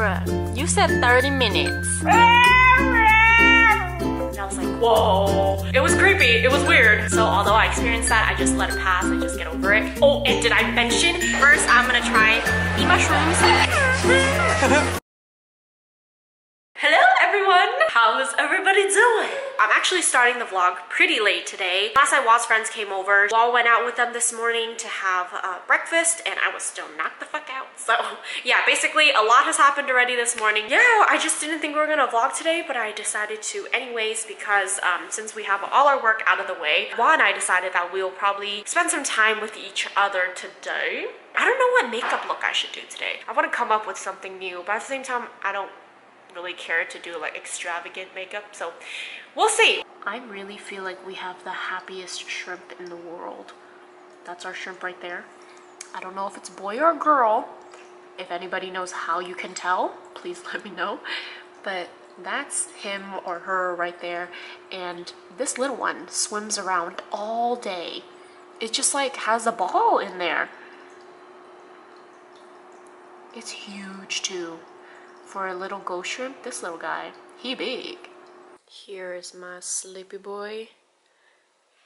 bruh, you said 30 minutes. And I was like, whoa. It was creepy, it was weird. So although I experienced that, I just let it pass and just get over it. Oh, and did I mention, first I'm gonna try the mushrooms. Hello everyone! How's everybody doing? I'm actually starting the vlog pretty late today. Last night Wah's friends came over. Wah went out with them this morning to have breakfast and I was still knocked the fuck out. So yeah, basically a lot has happened already this morning. Yeah, I just didn't think we were gonna vlog today, but I decided to anyways because since we have all our work out of the way, Wah and I decided that we'll probably spend some time with each other today. I don't know what makeup look I should do today. I want to come up with something new, but at the same time, I don't really care to do like extravagant makeup, so we'll see. I really feel like we have the happiest shrimp in the world. That's our shrimp right there. I don't know if it's boy or girl. If anybody knows how you can tell, please let me know. But that's him or her right there, and this little one swims around all day. It just like has a ball in there. It's huge too. For a little ghost shrimp, this little guy, he big. Here is my sleepy boy.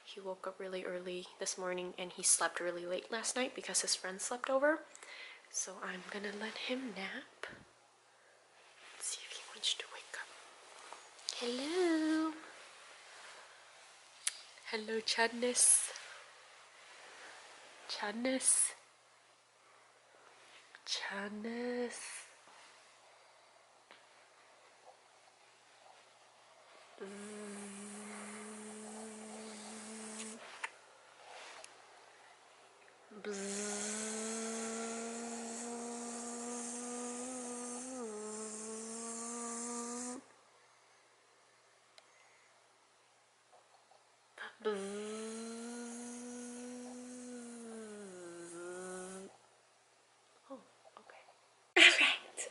He woke up really early this morning and he slept really late last night because his friends slept over. So I'm gonna let him nap. Let's see if he wants to wake up. Hello. Hello, Chadness. Chadness. Chadness.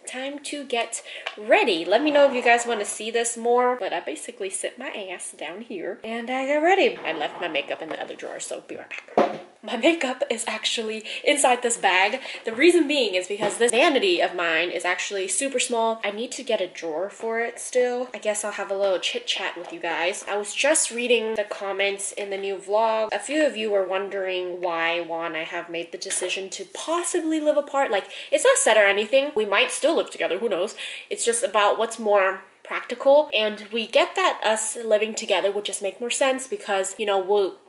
Time to get ready. Let me know if you guys want to see this more, but I basically sit my ass down here and I get ready. I left my makeup in the other drawer, so be right back. My makeup is actually inside this bag. The reason being is because this vanity of mine is actually super small. I need to get a drawer for it still. I guess I'll have a little chit chat with you guys. I was just reading the comments in the new vlog. A few of you were wondering why Wah and I have made the decision to possibly live apart. Like, it's not set or anything. We might still live together, who knows? It's just about what's more practical, and we get that us living together would just make more sense because, you know,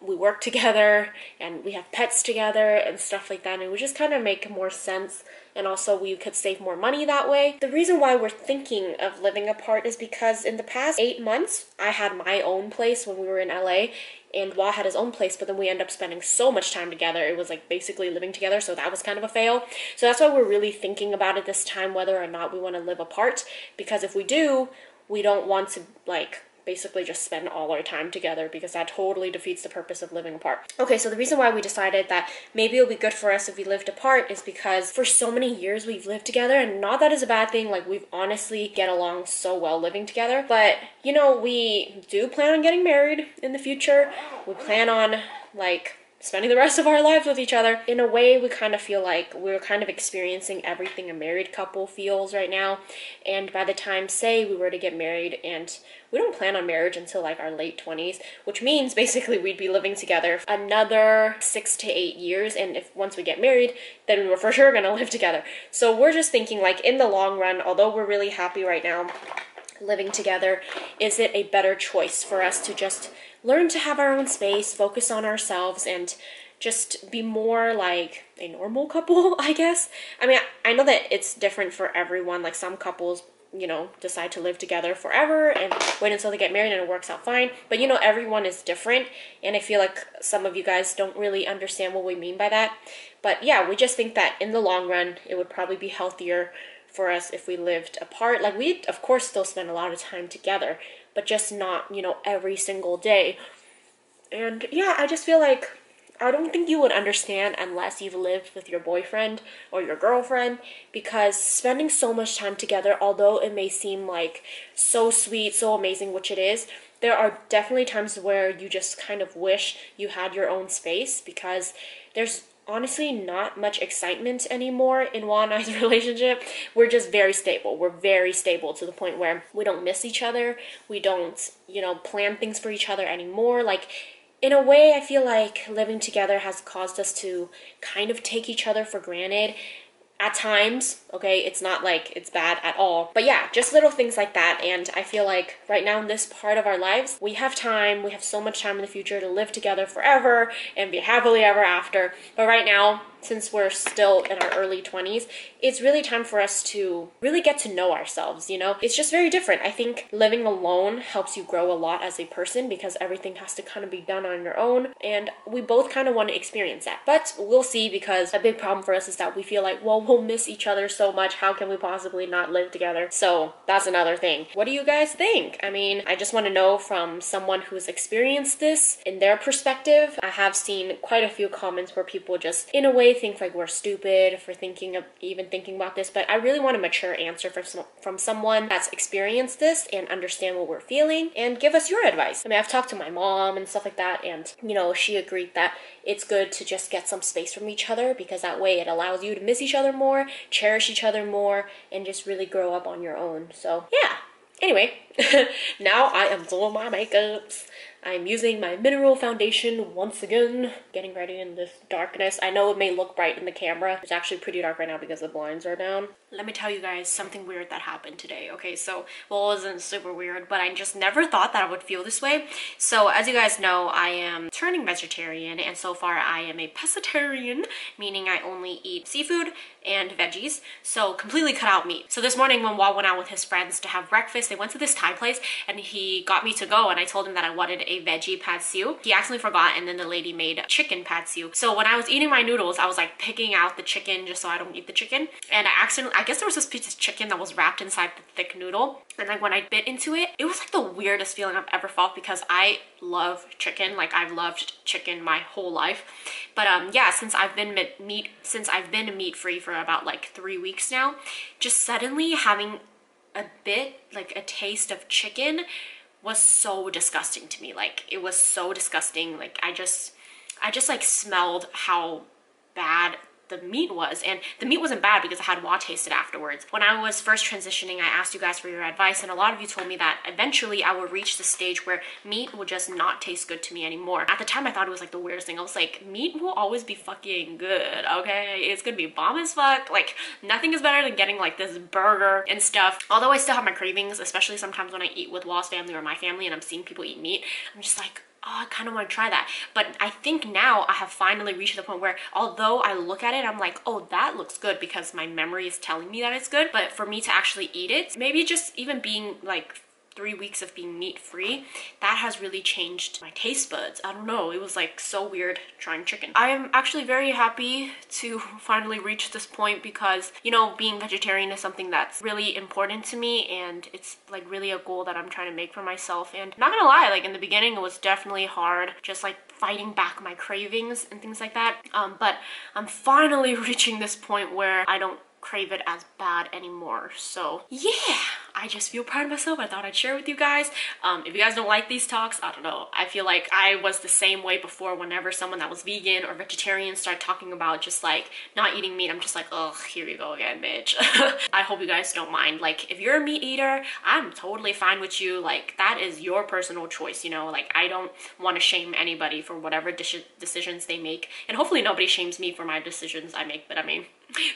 we work together and we have pets together and stuff like that, and it would just kind of make more sense, and also we could save more money that way. The reason why we're thinking of living apart is because in the past 8 months I had my own place when we were in LA, and Wah had his own place, but then we ended up spending so much time together. It was like basically living together, so that was kind of a fail. So that's why we're really thinking about it this time, whether or not we want to live apart, because if we do, we don't want to like basically just spend all our time together because that totally defeats the purpose of living apart. Okay, so the reason why we decided that maybe it'll be good for us if we lived apart is because for so many years we've lived together, and not that is a bad thing, like we've honestly get along so well living together, but you know, we do plan on getting married in the future. We plan on like spending the rest of our lives with each other. In a way, we kind of feel like we're kind of experiencing everything a married couple feels right now, and by the time, say, we were to get married, and we don't plan on marriage until like our late 20s, which means basically we'd be living together another 6 to 8 years, and if once we get married, then we're for sure gonna live together. So we're just thinking like in the long run, although we're really happy right now living together, is it a better choice for us to just learn to have our own space, focus on ourselves, and just be more like a normal couple, I guess? I mean, I know that it's different for everyone. Like some couples, you know, decide to live together forever and wait until they get married and it works out fine. But you know, everyone is different, and I feel like some of you guys don't really understand what we mean by that. But yeah, we just think that in the long run, it would probably be healthier for us if we lived apart. Like we'd of course still spend a lot of time together, but just not, you know, every single day. And yeah, I just feel like I don't think you would understand unless you've lived with your boyfriend or your girlfriend, because spending so much time together, although it may seem like so sweet, so amazing, which it is, there are definitely times where you just kind of wish you had your own space, because there's honestly not much excitement anymore in Wah and I's relationship. We're just very stable. We're very stable to the point where we don't miss each other. We don't, you know, plan things for each other anymore. Like, in a way, I feel like living together has caused us to kind of take each other for granted at times. Okay, it's not like it's bad at all, but yeah, just little things like that. And I feel like right now in this part of our lives, we have time, we have so much time in the future to live together forever and be happily ever after. But right now, since we're still in our early 20s, it's really time for us to really get to know ourselves, you know? It's just very different. I think living alone helps you grow a lot as a person because everything has to kind of be done on your own, and we both kind of want to experience that. But we'll see, because a big problem for us is that we feel like, well, we'll miss each other so much. How can we possibly not live together? So that's another thing. What do you guys think? I mean, I just want to know from someone who's experienced this in their perspective. I have seen quite a few comments where people just, in a way, think like we're stupid for thinking about this, but I really want a mature answer from someone that's experienced this and understand what we're feeling and give us your advice. I mean, I've talked to my mom and stuff like that, and you know, she agreed that it's good to just get some space from each other, because that way it allows you to miss each other more, cherish each other more, and just really grow up on your own. So yeah, anyway, now I am doing my makeups. I'm using my mineral foundation once again, getting ready in this darkness. I know it may look bright in the camera. It's actually pretty dark right now because the blinds are down. Let me tell you guys something weird that happened today. Okay, so, well, it wasn't super weird, but I just never thought that I would feel this way. So, as you guys know, I am turning vegetarian, and so far I am a pescatarian, meaning I only eat seafood and veggies, so completely cut out meat. So this morning when Wah went out with his friends to have breakfast, they went to this Thai place, and he got me to go, and I told him that I wanted a veggie pad siu. He accidentally forgot, and then the lady made chicken pad siu. So when I was eating my noodles, I was like picking out the chicken just so I don't eat the chicken, and I guess there was this piece of chicken that was wrapped inside the thick noodle, and like when I bit into it, it was like the weirdest feeling I've ever felt, because I love chicken. Like, I've loved chicken my whole life, but yeah, since I've been meat free for about like 3 weeks now, just suddenly having a bit, like a taste of chicken, was so disgusting to me. Like, it was so disgusting. Like, I just like smelled how bad the meat was, and the meat wasn't bad because I had Wah taste it afterwards. When I was first transitioning, I asked you guys for your advice, and a lot of you told me that eventually I would reach the stage where meat would just not taste good to me anymore. At the time, I thought it was like the weirdest thing. I was like, meat will always be fucking good, okay? It's gonna be bomb as fuck. Like, nothing is better than getting like this burger and stuff. Although I still have my cravings, especially sometimes when I eat with Wah's family or my family and I'm seeing people eat meat, I'm just like, oh, I kind of want to try that. But I think now I have finally reached the point where, although I look at it, I'm like, oh, that looks good because my memory is telling me that it's good. But for me to actually eat it, maybe just even being like 3 weeks of being meat free, that has really changed my taste buds. I don't know, it was like so weird trying chicken. I am actually very happy to finally reach this point, because, you know, being vegetarian is something that's really important to me, and it's like really a goal that I'm trying to make for myself. And not gonna lie, like in the beginning it was definitely hard, just like fighting back my cravings and things like that, but I'm finally reaching this point where I don't crave it as bad anymore. So yeah, I just feel proud of myself. I thought I'd share with you guys. If you guys don't like these talks, I don't know. I feel like I was the same way before. Whenever someone that was vegan or vegetarian started talking about just like not eating meat, I'm just like, oh, here you go again, bitch. I hope you guys don't mind. Like, if you're a meat eater, I'm totally fine with you. Like, that is your personal choice, you know? Like, I don't want to shame anybody for whatever decisions they make, and hopefully nobody shames me for my decisions I make. But I mean,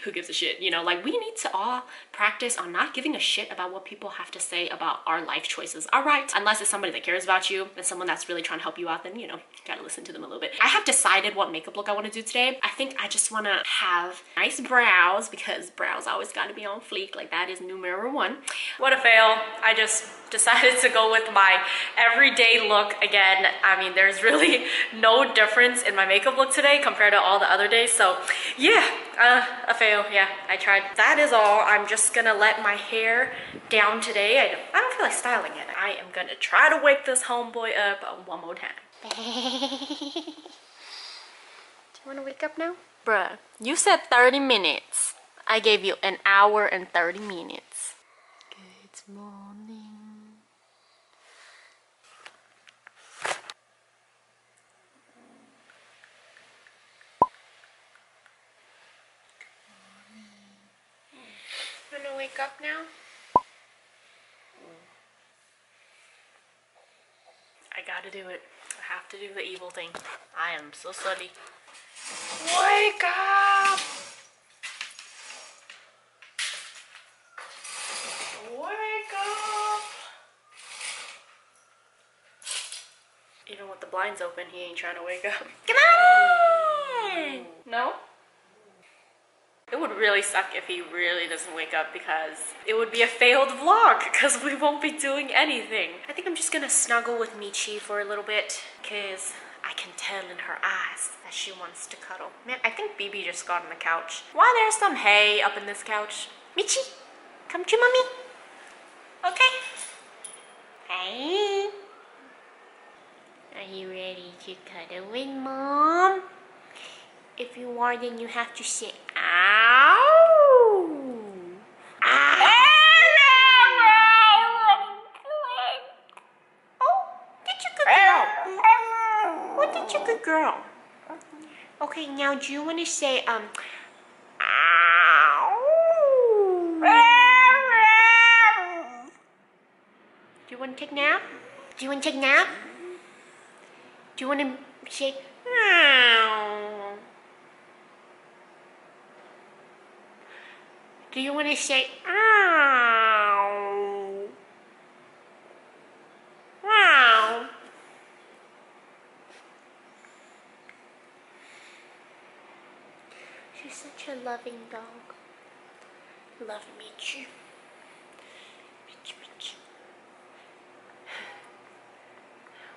who gives a shit, you know? Like, we need to all practice on not giving a shit about what people have to say about our life choices, all right? Unless it's somebody that cares about you and someone that's really trying to help you out, then, you know, you gotta listen to them a little bit. I have decided what makeup look I want to do today. I think I just want to have nice brows, because brows always got to be on fleek. Like, that is numero one. What a fail. I just decided to go with my everyday look again. I mean, there's really no difference in my makeup look today compared to all the other days. So yeah, a fail. Yeah, I tried. That is all. I'm just gonna let my hair down today. I don't feel like styling it. I am gonna try to wake this homeboy up one more time. Do you want to wake up now? Bruh, you said 30 minutes. I gave you an hour and 30 minutes. Good morning. wake up now? I gotta do it. I have to do the evil thing. I am so slutty. Wake up! Wake up! Even with the blinds open, he ain't trying to wake up. Come on! No? It would really suck if he really doesn't wake up because it would be a failed vlog because we won't be doing anything. I think I'm just gonna snuggle with Michi for a little bit because I can tell in her eyes that she wants to cuddle. Man, I think BB just got on the couch. Why there's some hay up in this couch? Michi, come to mommy. Okay. Hey. Are you ready to cuddle with mom? If you are, then you have to say, ow! Ow! Oh, did you good girl? What did you good girl? Okay, now do you want to say, ow? Do you want to take a nap? Do you want to take a nap? Do you want to say, ow? Do you want to say, ow? Ow. She's such a loving dog. Love Michi. Michi.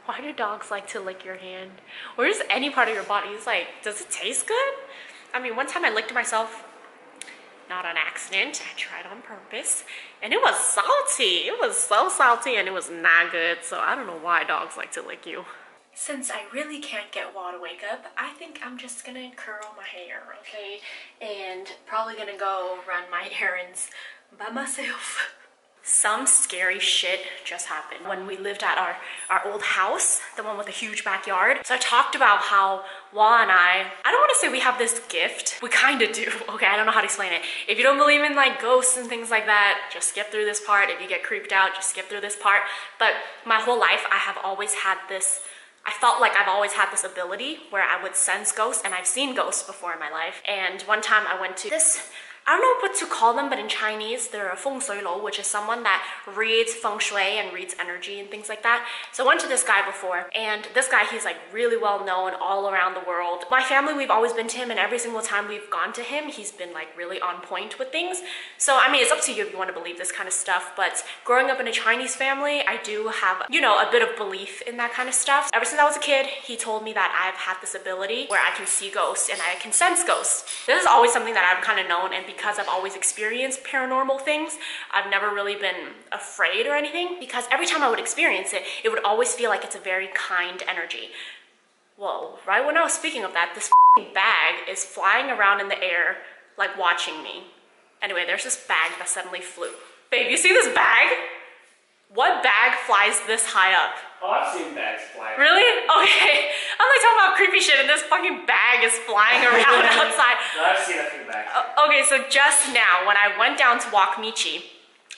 Why do dogs like to lick your hand? Or just any part of your body? It's like, does it taste good? I mean, one time I licked myself. Not on accident, I tried on purpose, and it was salty. It was so salty and it was not good, so I don't know why dogs like to lick you. Since I really can't get Wah to wake up, I think I'm just gonna curl my hair, okay? And probably gonna go run my errands by myself. Some scary shit just happened when we lived at our old house, the one with a huge backyard. So I talked about how Wah and I don't want to say we have this gift. We kind of do, okay? I don't know how to explain it. If you don't believe in like ghosts and things like that, just skip through this part. If you get creeped out, just skip through this part. But my whole life, I have always had this, I felt like I've always had this ability where I would sense ghosts, and I've seen ghosts before in my life. And one time I went to this, I don't know what to call them, but in Chinese, they're a feng shui lo, which is someone that reads feng shui and reads energy and things like that. So I went to this guy before, and this guy, he's like really well known all around the world. My family, we've always been to him, and every single time we've gone to him, he's been like really on point with things. So I mean, it's up to you if you want to believe this kind of stuff, but growing up in a Chinese family, I do have, you know, a bit of belief in that kind of stuff. Ever since I was a kid, he told me that I've had this ability where I can see ghosts and I can sense ghosts. This is always something that I've kind of known, and because I've always experienced paranormal things, I've never really been afraid or anything, because every time I would experience it, it would always feel like it's a very kind energy. Well, right when I was speaking of that, this bag is flying around in the air, like watching me. Anyway, there's this bag that suddenly flew. Babe, you see this bag? What bag flies this high up? Oh, I've seen bags fly. Really? Okay. I'm like talking about creepy shit and this fucking bag is flying around outside. No, I've seen a few bags. Okay, so just now when I went down to walk Michi,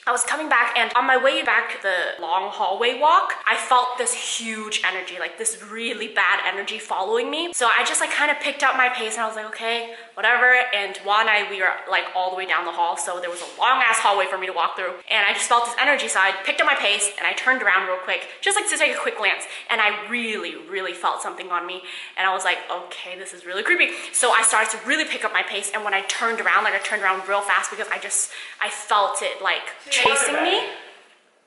I was coming back, and on my way back the long hallway walk, I felt this huge energy, like this really bad energy following me. So I just like kind of picked up my pace and I was like, okay, whatever. And Wah and I, we were like all the way down the hall, so there was a long ass hallway for me to walk through. And I just felt this energy, so I picked up my pace and I turned around real quick, just like to take a quick glance. And I really, really felt something on me. And I was like, okay, this is really creepy. So I started to really pick up my pace, and when I turned around, like I turned around real fast because I felt it like chasing me.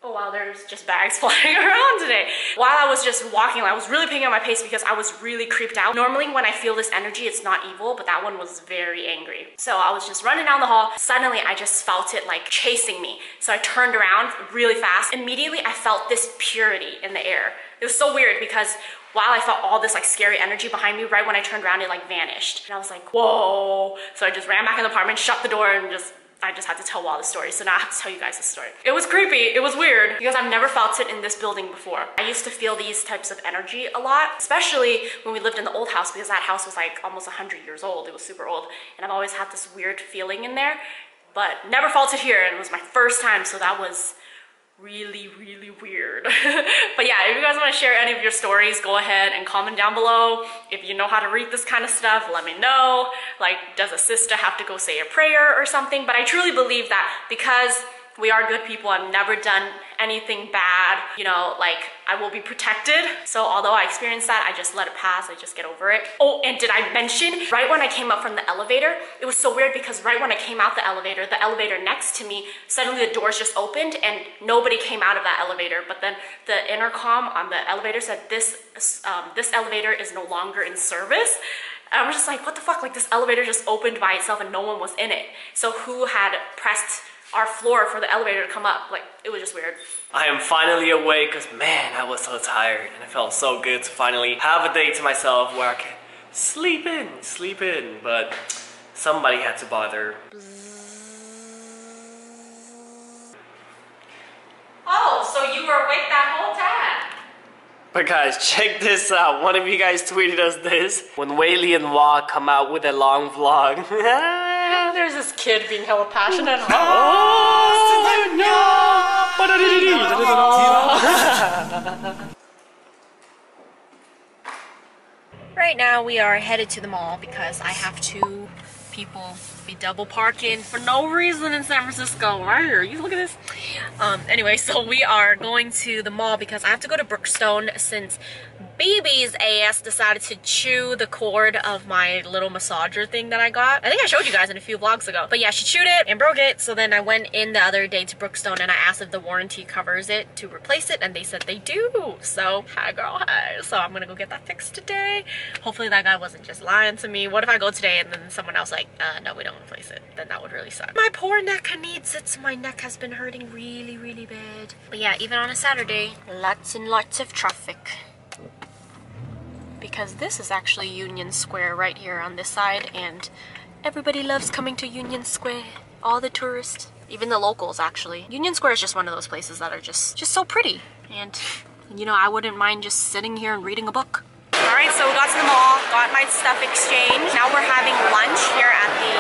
Oh wow, there's just bags flying around today. While I was just walking, I was really picking up my pace because I was really creeped out. Normally when I feel this energy, it's not evil, but that one was very angry. So I was just running down the hall. Suddenly I just felt it like chasing me. So I turned around really fast. Immediately I felt this purity in the air. It was so weird because while I felt all this like scary energy behind me, right when I turned around, it like vanished. And I was like, whoa. So I just ran back in the apartment, shut the door, and I just had to tell Wah the story, so now I have to tell you guys the story. It was creepy, it was weird, because I've never felt it in this building before. I used to feel these types of energy a lot, especially when we lived in the old house, because that house was like almost 100 years old. It was super old, and I've always had this weird feeling in there. but never faulted here, and it was my first time, so that was really weird. But yeah, if you guys want to share any of your stories, go ahead and comment down below. If you know how to read this kind of stuff, let me know. Like, does a sister have to go say a prayer or something? But I truly believe that because we are good people, I've never done anything bad, you know, like I will be protected. So although I experienced that, I just let it pass, I just get over it. Oh, and did I mention, right when I came up from the elevator, it was so weird because right when I came out the elevator next to me, suddenly the doors just opened and nobody came out of that elevator. But then the intercom on the elevator said this elevator is no longer in service. I was just like, what the fuck? Like, this elevator just opened by itself and no one was in it. So who had pressed our floor for the elevator to come up? Like, it was just weird. I am finally awake because, man, I was so tired and it felt so good to finally have a day to myself where I can sleep in, but somebody had to bother. Oh, so you were awake that whole time? But guys, check this out. One of you guys tweeted us this. When Wahlie and Wah come out with a long vlog. There's this kid being hella passionate. Right now we are headed to the mall because I have two people be double parking for no reason in San Francisco. Right here, you look at this. Anyway, so we are going to the mall because I have to go to Brookstone since BB's ass decided to chew the cord of my little massager thing that I got. I think I showed you guys in a few vlogs ago. But yeah, she chewed it and broke it. So then I went in the other day to Brookstone and I asked if the warranty covers it to replace it, and they said they do. So, hi girl, hi. So I'm gonna go get that fixed today. Hopefully that guy wasn't just lying to me. What if I go today and then someone else like, no, we don't replace it? Then that would really suck. My poor neck needs it. My neck has been hurting really bad. But yeah, even on a Saturday, lots and lots of traffic. Because this is actually Union Square right here on this side, and everybody loves coming to Union Square. All the tourists, even the locals actually. Union Square is just one of those places that are just so pretty. And you know, I wouldn't mind just sitting here and reading a book. Alright, so we got to the mall, got my stuff exchanged. Now we're having lunch here at the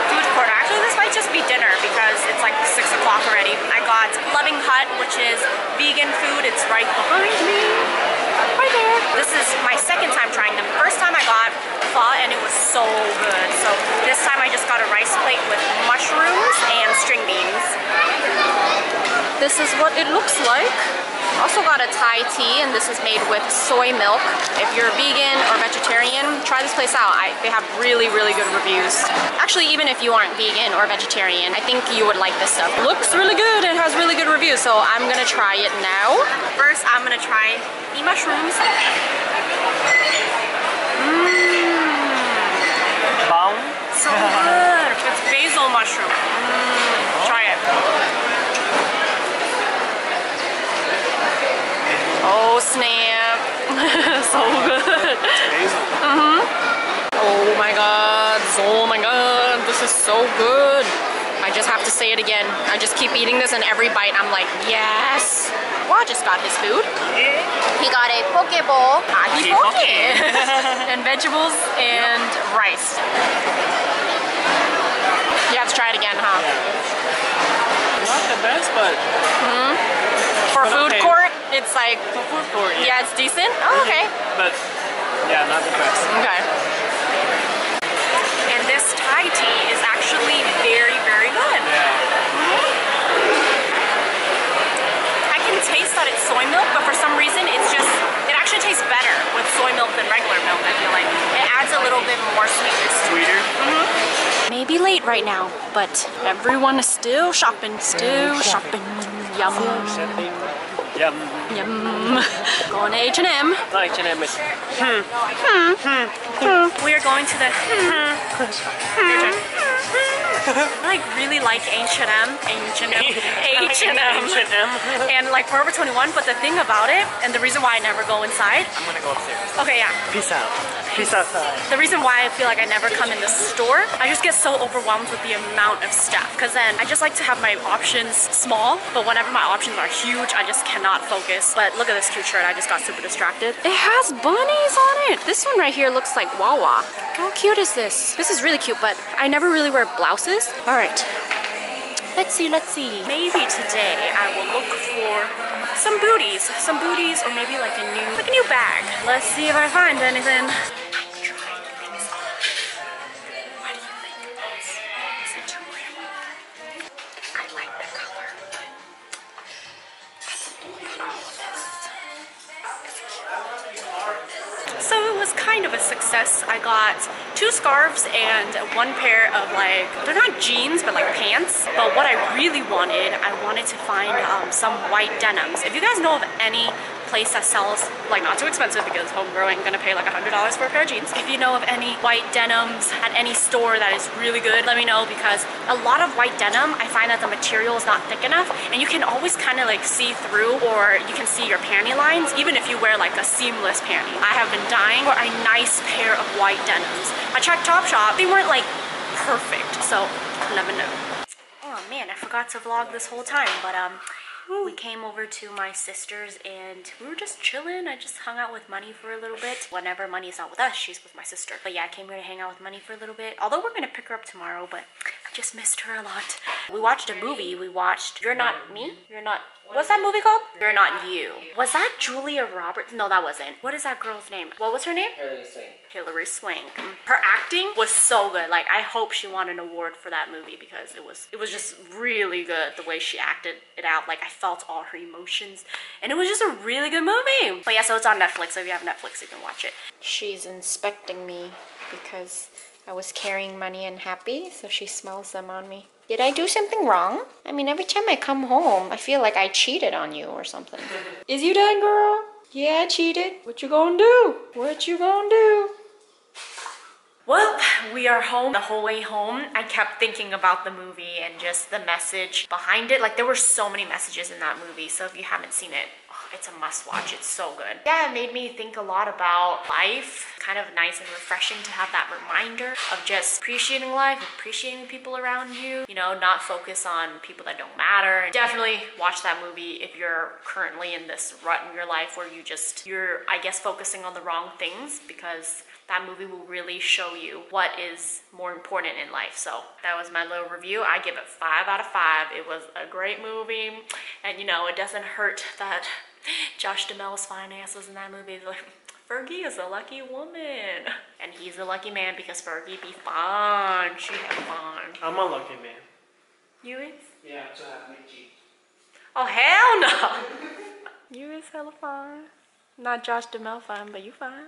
food court. Actually, this might just be dinner because it's like 6 o'clock already. I got Loving Hut, which is vegan food. It's right behind me. Right there. This is my second time trying them. First time I got pho and it was so good. So this time I just got a rice plate with mushrooms and string beans. This is what it looks like. Also got a Thai tea, and this is made with soy milk. If you're vegan or vegetarian, try this place out. They have really good reviews. Actually, even if you aren't vegan or vegetarian, I think you would like this stuff. Looks really good and has really good reviews, so I'm gonna try it now. First, I'm gonna try the mushrooms. Bomb? So good. It's basil mushroom. Try it. Oh snap. So good. Oh my god. Oh my god. This is so good. I just have to say it again. I just keep eating this, and every bite I'm like, yes. Wah just got his food. He got a poke bowl, poke, and vegetables and rice. You have to try it again, huh? Yeah. Not the best, but for food okay. court, it's like, For food court, yeah, it's decent. Oh, okay. But yeah, not the best. Okay. And this Thai tea is actually very good. I can taste that it's soy milk, but for some reason it actually tastes better with soy milk than regular milk. I feel like it adds a little bit more sweetness. Sweeter? Maybe late right now, but everyone is still shopping. Still shopping. Yum. Yum. Yum. Going to H&M. H&M is We are going to the I really like H&M. And like Forever 21, but the thing about it, and the reason why I never go inside. I'm gonna go upstairs. Okay, yeah. Peace out. Peace outside. The reason why I feel like I never come in the store, I just get so overwhelmed with the amount of stuff. Because then I just like to have my options small, but whenever my options are huge, I just cannot focus. But look at this cute shirt. I just got super distracted. It has bunnies on it. This one right here looks like Wawa. How cute is this? This is really cute, but I never really wear blouses. All right. Let's see. Maybe today I will look for some booties, or maybe like a new bag. Let's see if I find anything. I'm trying things on. What do you think of this? Is it too real? I like the color. So it was kind of a success. I got 2 scarves and 1 pair of like, they're not jeans, but like pants. But what I really wanted, I wanted to find some white denims. If you guys know of any place that sells, like not too expensive because homegirl ain't gonna pay like $100 for a pair of jeans. If you know of any white denims at any store that is really good, let me know, because a lot of white denim, I find that the material is not thick enough and you can always kind of like see through, or you can see your panty lines even if you wear like a seamless panty. I have been dying for a nice pair of white denims. I checked Topshop, they weren't like perfect, so let me know. Oh man, I forgot to vlog this whole time, but we came over to my sister's and we were just chilling. I just hung out with Money for a little bit. Whenever Money's not with us, she's with my sister. But yeah, I came here to hang out with Money for a little bit. Although we're gonna pick her up tomorrow, but I just missed her a lot. We watched a movie. We watched You're Not Me? You're Not... What's that movie called? You're Not You. Was that Julia Roberts? No, that wasn't. What is that girl's name? What was her name? Hilary Swank. Hilary Swank. Her acting was so good. Like, I hope she won an award for that movie because it was just really good the way she acted it out. Like, I felt all her emotions and it was just a really good movie. But yeah, so it's on Netflix, so if you have Netflix you can watch it. She's inspecting me because I was carrying Money and Happy, so she smells them on me. Did I do something wrong? I mean, every time I come home, I feel like I cheated on you or something. Is you done, girl? Yeah, I cheated. What you gonna do? What you gonna do? Well, we are home. The whole way home, I kept thinking about the movie and just the message behind it. Like, there were so many messages in that movie, so if you haven't seen it, it's a must watch. It's so good. Yeah, it made me think a lot about life. Kind of nice and refreshing to have that reminder of just appreciating life, appreciating people around you, you know, not focus on people that don't matter. Definitely watch that movie if you're currently in this rut in your life where you're, I guess, focusing on the wrong things, because that movie will really show you what is more important in life. So that was my little review. I give it 5 out of 5. It was a great movie. And you know, it doesn't hurt that Josh Duhamel's fine ass was in that movie. Like, Fergie is a lucky woman. And he's a lucky man because Fergie be fine. She have fun. I'm a lucky man. You is? Yeah, to have me cheat. Oh, hell no! You is hella fine. Not Josh Duhamel fine, but you fine.